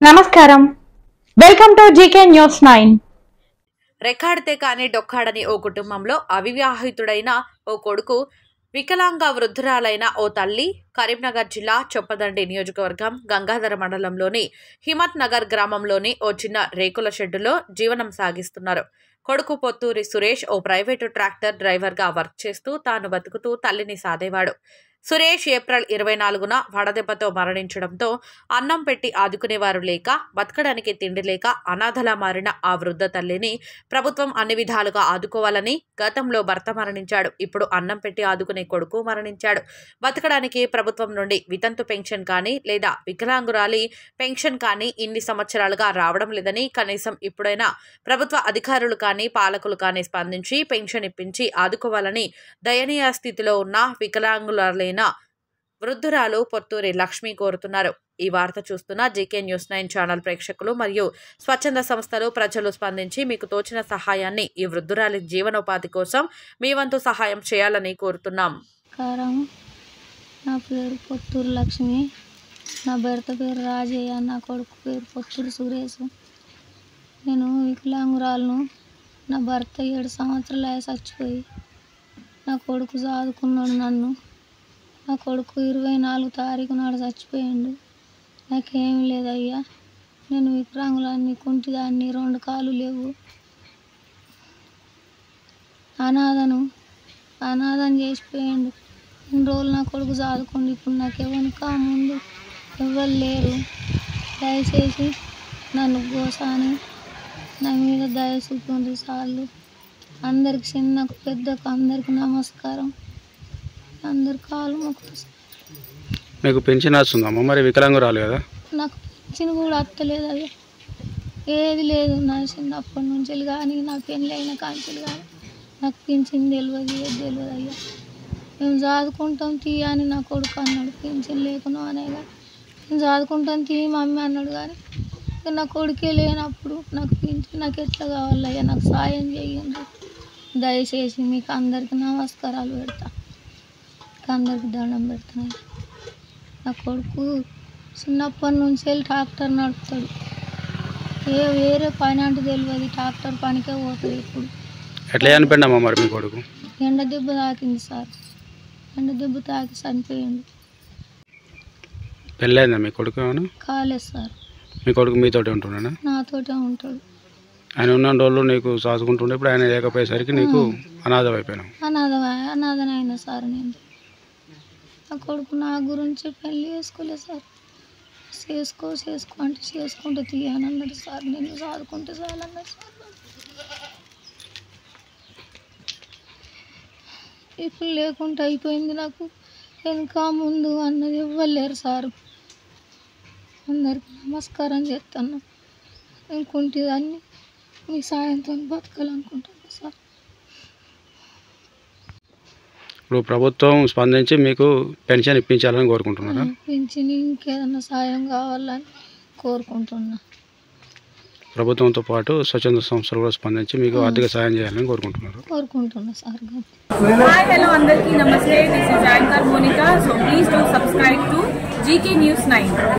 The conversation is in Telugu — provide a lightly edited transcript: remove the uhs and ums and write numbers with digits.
నమస్కారం, వెల్కమ్ టు జీకే న్యూస్ 9. రెక్కాడితే కానీ డొక్కాడని ఓ కుటుంబంలో అవివాహితుడైన ఓ కొడుకు, వికలాంగ వృద్ధురాలైన ఓ తల్లి కరీంనగర్ జిల్లా చొప్పదండి నియోజకవర్గం గంగాధర మండలంలోని హిమత్ నగర్ గ్రామంలోని ఓ చిన్న రేకుల షెడ్డులో జీవనం సాగిస్తున్నారు. కొడుకు పొత్తూరి సురేష్ ఓ ప్రైవేటు ట్రాక్టర్ డ్రైవర్గా వర్క్ చేస్తూ తాను బతుకుతూ తల్లిని సాదేవాడు. సురేష్ ఏప్రిల్ 24న వడదెబ్బతో మరణించడంతో అన్నం పెట్టి ఆదుకునేవారు లేక, బతకడానికి తిండి లేక అనాథలా మారిన ఆ వృద్ధ తల్లిని ప్రభుత్వం అన్ని విధాలుగా ఆదుకోవాలని, గతంలో భర్త మరణించాడు, ఇప్పుడు అన్నం పెట్టి ఆదుకునే కొడుకు మరణించాడు. బతకడానికి ప్రభుత్వం నుండి వితంతు పెన్షన్ కానీ లేదా వికలాంగురాలి పెన్షన్ కానీ ఇన్ని సంవత్సరాలుగా రావడం లేదని, కనీసం ఇప్పుడైనా ప్రభుత్వ అధికారులు కానీ పాలకులు కానీ స్పందించి పెన్షన్ ఇప్పించి ఆదుకోవాలని దయనీయ స్థితిలో ఉన్న వికలాంగురాలైన వృద్ధురాలు పొత్తూరి లక్ష్మి కోరుతున్నారు. ఈ వార్త చూస్తున్న జీకే న్యూస్ 9 ఛానల్ ప్రేక్షకులు మరియు స్వచ్ఛంద సంస్థలు, ప్రజలు స్పందించి మీకు తోచిన సహాయాన్ని ఈ వృద్ధురాలి జీవనోపాధి కోసం మీ వంతు సహాయం చేయాలని కోరుతున్నాం. నా పేరు పొత్తూరు లక్ష్మి, నా భర్త పేరు రాజయ్య, నా కొడుకు పేరు పొత్తూరు సురేష్. నేను వికలాంగురాలను. నా భర్త 7 సంవత్సరాలు చచ్చిపోయి నా కొడుకు చదువుకున్నాడు నన్ను. నా కొడుకు 24 తారీఖు నాడు చచ్చిపోయాడు. నాకేమీ లేదయ్యా, నేను వికలాంగులాన్ని, కుంటిదాన్ని, 2 కాళ్ళు లేవు, అనాథం చేసిపోయాడు. ఇన్ని రోజులు నా కొడుకు చదువుకోండి, ఇప్పుడు నాకు ఎవరికా ముందు ఎవరు లేరు. దయచేసి నన్ను గోసాని నా మీద దయ చూపుతుంది చాలు. అందరికి, చిన్నకు పెద్దకు అందరికి నమస్కారం. అందరు కాలు మొక్కుతారు. మీకు పెన్షన్ వస్తుందమ్మా? మరి వికలాంగురాలు కదా. నాకు పెన్షన్ కూడా వస్తలేదు అయ్యా, ఏది లేదు. నా చిన్నప్పటి నుంచి కానీ, నా పెళ్ళైన కాంచెలు కానీ నాకు పెన్షన్ తెలియదు, ఏది తెలియదు అయ్యా. మేము చదువుకుంటాం తీ అని నా కొడుకు అన్నాడు, పెన్షన్ లేకున్నా అనేగా. నేను చదువుకుంటాను తీ మమ్మీ అన్నాడు, కానీ నా కొడుకే లేనప్పుడు నాకు పెన్షన్ నాకు ఎట్లా కావాలయ్యా, నాకు సాయం చేయండి దయచేసి. మీకు అందరికీ నమస్కారాలు పెడతా, అందరికి దండం పెడుతున్నాయి. నా కొడుకు చిన్నప్పటి నుంచి ట్రాక్టర్ నడుపుతాడు, వేరే పని అంటే తెలియదు, ట్రాక్టర్ పనికే పోతాడు. ఇప్పుడు ఎట్లా చనిపోయిందమ్మా మరి మీ కొడుకు? ఎండ దెబ్బ తాకింది సార్, ఎండ దెబ్బ తాకి చనిపోయాడు. పెళ్ళైందా మీ కొడుకు? ఏమన్నా కాలేదు సార్. మీ కొడుకు మీతోటి ఉంటున్నాడా? నాతోటే ఉంటాడు. ఆయన ఉన్న రోజులు నీకు సాదుకుంటుండే, ఇప్పుడు ఆయన లేకపోయేసరికి నీకు అనాథం అయిపోయినావు. అనాథనైనా సార్. నేను నా కొడుకు నా గురించి పెళ్ళి చేసుకోలేదు సార్. చేసుకో అంటే చేసుకుంటే తీయని అన్నాడు సార్. నేను చదువుకుంటే చాలన్నాడు సార్. ఇప్పుడు లేకుంటే అయిపోయింది, నాకు వెనక ముందు అన్నది ఇవ్వలేరు సార్. అందరికి నమస్కారం చేస్తాను. ఇంకుంటేదాన్ని మీ సాయంతో బతకాలనుకుంటాను సార్. ఇప్పుడు ప్రభుత్వం స్పందించి మీకు పెన్షన్ ఇప్పించాలని కోరుకుంటున్నారా? పెన్షన్ ఇంకేదన్నా సాయం కావాలని కోరుకుంటున్నా. ప్రభుత్వంతో పాటు స్వచ్ఛంద సంస్థలు కూడా స్పందించి మీకు ఆర్థిక సాయం చేయాలని కోరుకుంటున్నా సార్. హాయ్, హలో అందరికీ నమస్తే. This is anchor Monika. So please do subscribe to GK news 9.